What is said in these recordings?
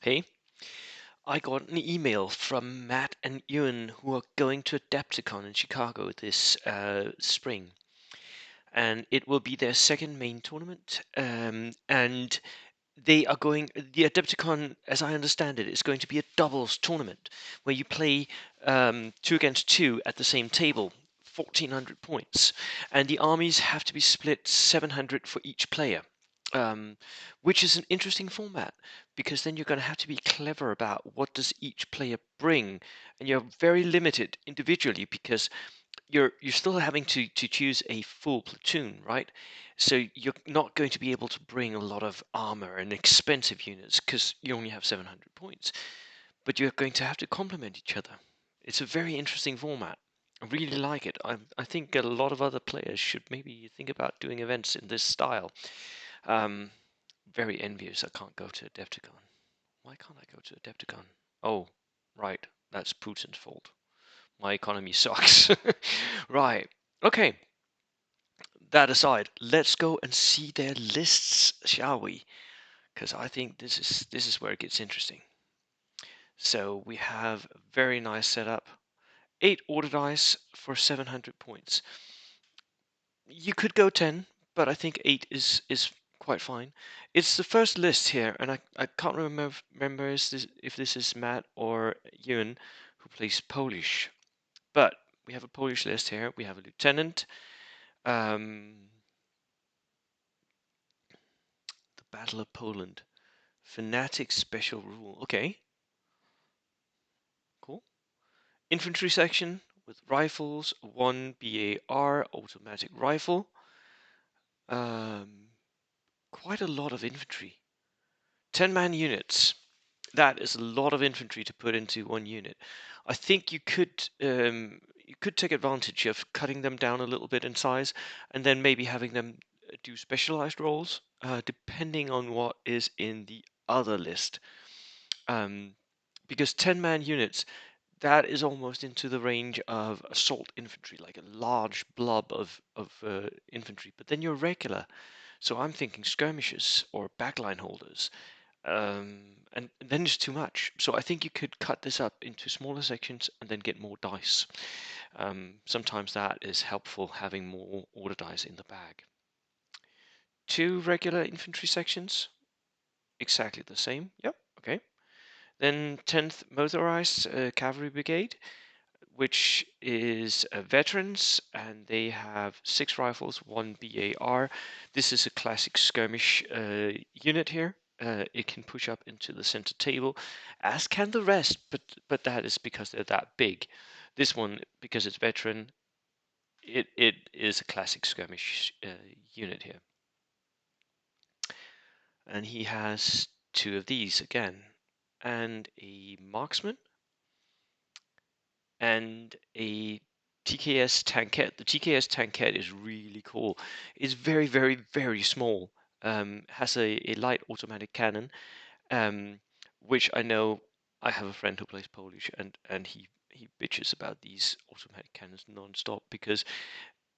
Hey, I got an email from Matt and Ewan who are going to adepticon in Chicago this spring, and it will be their second main tournament. And they are going. The adepticon, as I understand it, is going to be a doubles tournament where you play two against two at the same table. 1400 points, and the armies have to be split 700 for each player, um, which is an interesting format because then you're going to have to be clever about what does each player bring, and you're very limited individually because you're still having to choose a full platoon, right? So you're not going to be able to bring a lot of armor and expensive units because you only have 700 points, but you're going to have to complement each other. It's a very interesting format. I really like it. I think a lot of other players should maybe think about doing events in this style. Um, Very envious I can't go to Adepticon. Why can't I go to Adepticon? Oh, right, that's Putin's fault. My economy sucks. Right. Okay. That aside, let's go and see their lists, shall we? Because I think this is where it gets interesting. So we have a very nice setup. 8 order dice for 700 points. You could go 10, but I think 8 is quite fine. It's the first list here, and I can't remember if this is Matt or Ewan who plays Polish. But we have a Polish list here. We have a lieutenant. Um, the Battle of Poland. Fanatic special rule. Okay, cool. Infantry section with rifles, 1 BAR automatic rifle. Um, Quite a lot of infantry. 10-man units. That is a lot of infantry to put into one unit. I think you could take advantage of cutting them down a little bit in size, and then maybe having them do specialized roles, depending on what is in the other list. Um, because 10-man units, that is almost into the range of assault infantry, like a large blob of infantry. But then you're regular, so I'm thinking skirmishers or backline holders, and then it's too much. So I think you could cut this up into smaller sections and then get more dice. Sometimes that is helpful, having more order dice in the bag. 2 regular infantry sections, exactly the same. Yep, okay. Then 10th Motorized Cavalry Brigade, which is veterans, and they have 6 rifles, 1 BAR. This is a classic skirmish unit here. It can push up into the center table, as can the rest, but that is because they're that big. This one, because it's veteran, it is a classic skirmish unit here. And he has 2 of these again, and a marksman, and a TKS tankette. The TKS tankette is really cool. It's very, very, very small. Has a light automatic cannon, um, which I know I have a friend who plays Polish, and he bitches about these automatic cannons non-stop because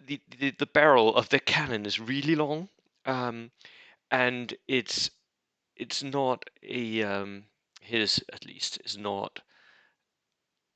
the barrel of the cannon is really long, um, and it's not a his at least is not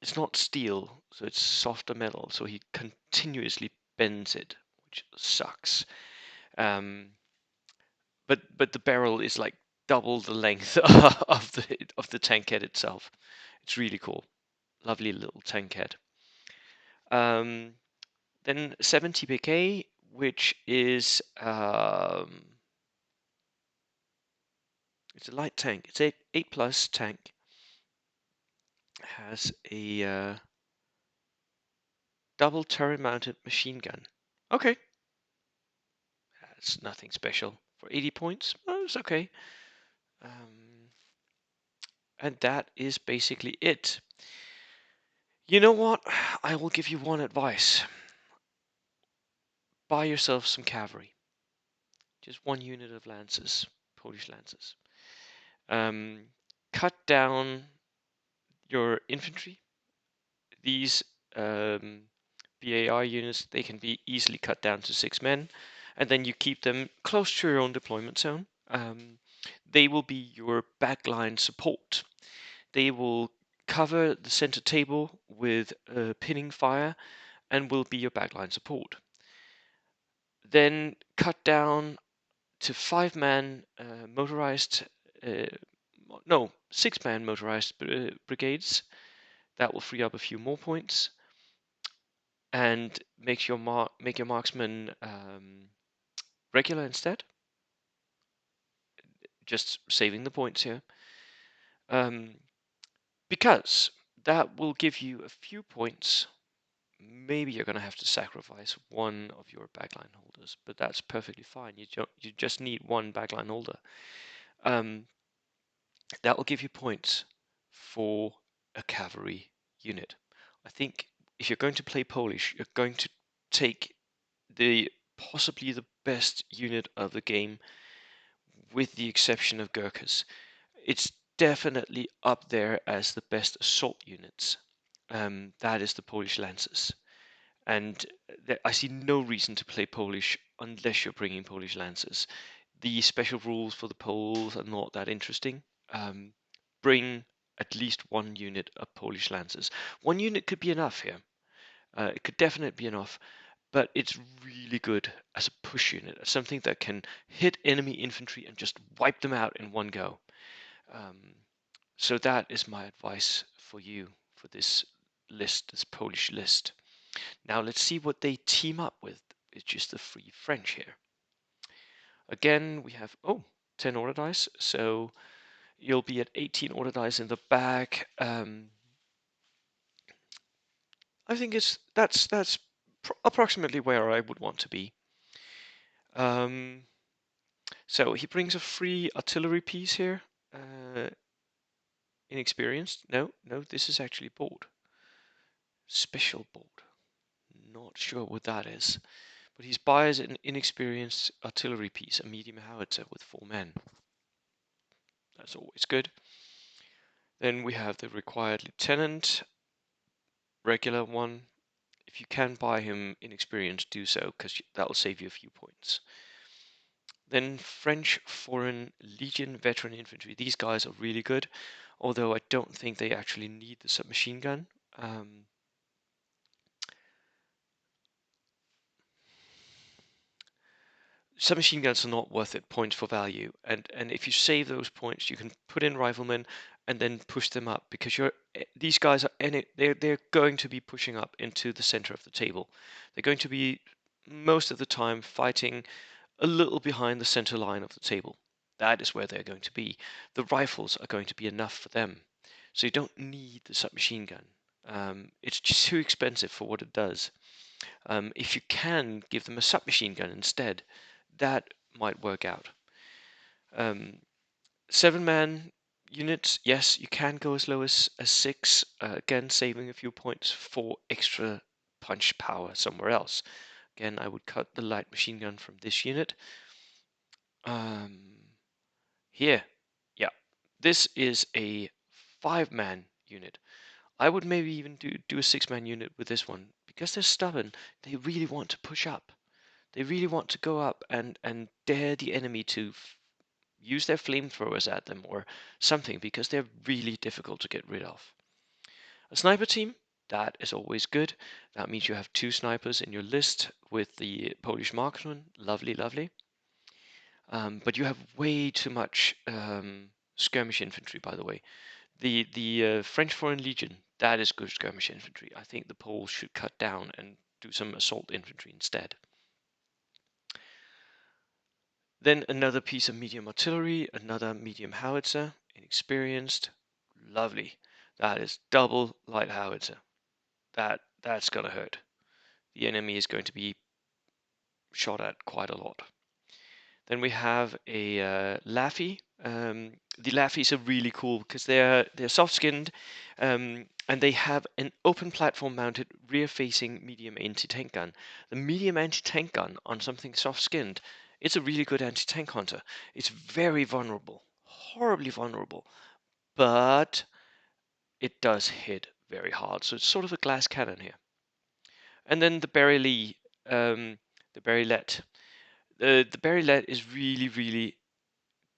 it's not steel, so it's softer metal. So he continuously bends it, which sucks. Um, but the barrel is like double the length of the tankette itself. It's really cool, lovely little tankette. Um, then 70 PK, which is it's a light tank. It's 8 plus tank. Has a double turret mounted machine gun. Okay, that's nothing special. For 80 points, oh, it's okay. Um, and that is basically it. You know what? I will give you one advice. Buy yourself some cavalry. Just 1 unit of lancers, Polish lancers. Um, Cut down your infantry. These BAR units, they can be easily cut down to 6 men, and then you keep them close to your own deployment zone. They will be your backline support. They will cover the center table with pinning fire and will be your backline support. Then cut down to 5-man motorized, uh, no, 6-man motorized brigades. That will free up a few more points and make your marksman regular instead. Just saving the points here. Because that will give you a few points. Maybe you're going to have to sacrifice one of your backline holders, but that's perfectly fine. You just need one backline holder. That will give you points for a cavalry unit. I think if you're going to play Polish, you're going to take the possibly the best unit of the game, with the exception of Gurkhas. It's definitely up there as the best assault units. That is the Polish Lancers. And I see no reason to play Polish unless you're bringing Polish Lancers. The special rules for the Poles are not that interesting. Bring at least one unit of Polish Lancers. One unit could be enough here. It could definitely be enough, but it's really good as a push unit, as something that can hit enemy infantry and just wipe them out in one go. So that is my advice for you for this list, this Polish list. Now let's see what they team up with. It's just the free French here. Again, we have 10 order dice, so you'll be at 18 order dice in the back. I think that's approximately where I would want to be. So he brings a free artillery piece here. Inexperienced? No, this is actually board. Special board. Not sure what that is. But he buys an inexperienced artillery piece, a medium howitzer with 4 men. That's always good. Then we have the required lieutenant, regular one. If you can buy him inexperienced, do so, because that will save you a few points. Then French Foreign Legion veteran infantry. These guys are really good, although I don't think they actually need the submachine gun. Submachine guns are not worth it, points for value, and if you save those points, you can put in riflemen and then push them up, because these guys are they're going to be pushing up into the center of the table. They're going to be most of the time fighting a little behind the center line of the table. That is where they're going to be. The rifles are going to be enough for them, so you don't need the submachine gun. It's just too expensive for what it does. If you can give them a submachine gun instead, that might work out. 7-man units, yes, you can go as low as 6, again saving a few points for extra punch power somewhere else. Again, I would cut the light machine gun from this unit. Here, yeah, this is a 5-man unit. I would maybe even do a 6-man unit with this one, because they're stubborn. They really want to push up. They really want to go up and dare the enemy to use their flamethrowers at them or something, because they're really difficult to get rid of. A sniper team, that is always good. That means you have 2 snipers in your list with the Polish marksman. Lovely, lovely. But you have way too much skirmish infantry, by the way. The French Foreign Legion, that is good skirmish infantry. I think the Poles should cut down and do some assault infantry instead. Then another piece of medium artillery, another medium howitzer, inexperienced, lovely. That is double light howitzer. That's gonna hurt. The enemy is going to be shot at quite a lot. Then we have a Laffy. The Laffies are really cool because they're soft-skinned, and they have an open platform-mounted rear-facing medium anti-tank gun. The medium anti-tank gun on something soft-skinned, it's a really good anti-tank hunter. It's very vulnerable, horribly vulnerable, but it does hit very hard. So it's sort of a glass cannon here. And then the Barry the Barry-let. The Barry-let is really, really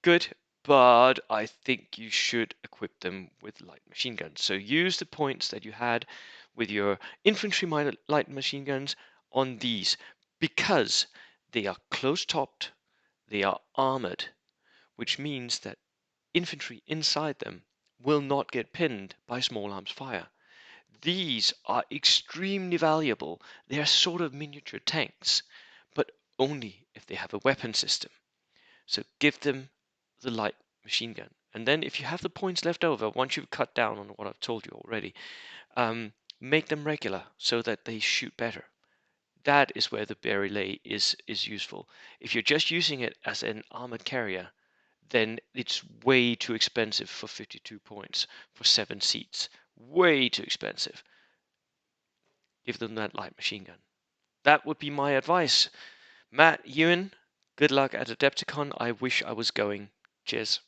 good but I think you should equip them with light machine guns. So use the points that you had with your infantry light machine guns on these, because they are close-topped, they are armored, which means that infantry inside them will not get pinned by small arms fire. These are extremely valuable. They are sort of miniature tanks, but only if they have a weapon system. So give them the light machine gun. And then if you have the points left over, once you've cut down on what I've told you already, make them regular so that they shoot better. That is where the Barry is useful. If you're just using it as an armored carrier, then it's way too expensive for 52 points for 7 seats. Way too expensive. Give them that light machine gun. That would be my advice. Matt, Ewan, good luck at Adepticon. I wish I was going. Cheers.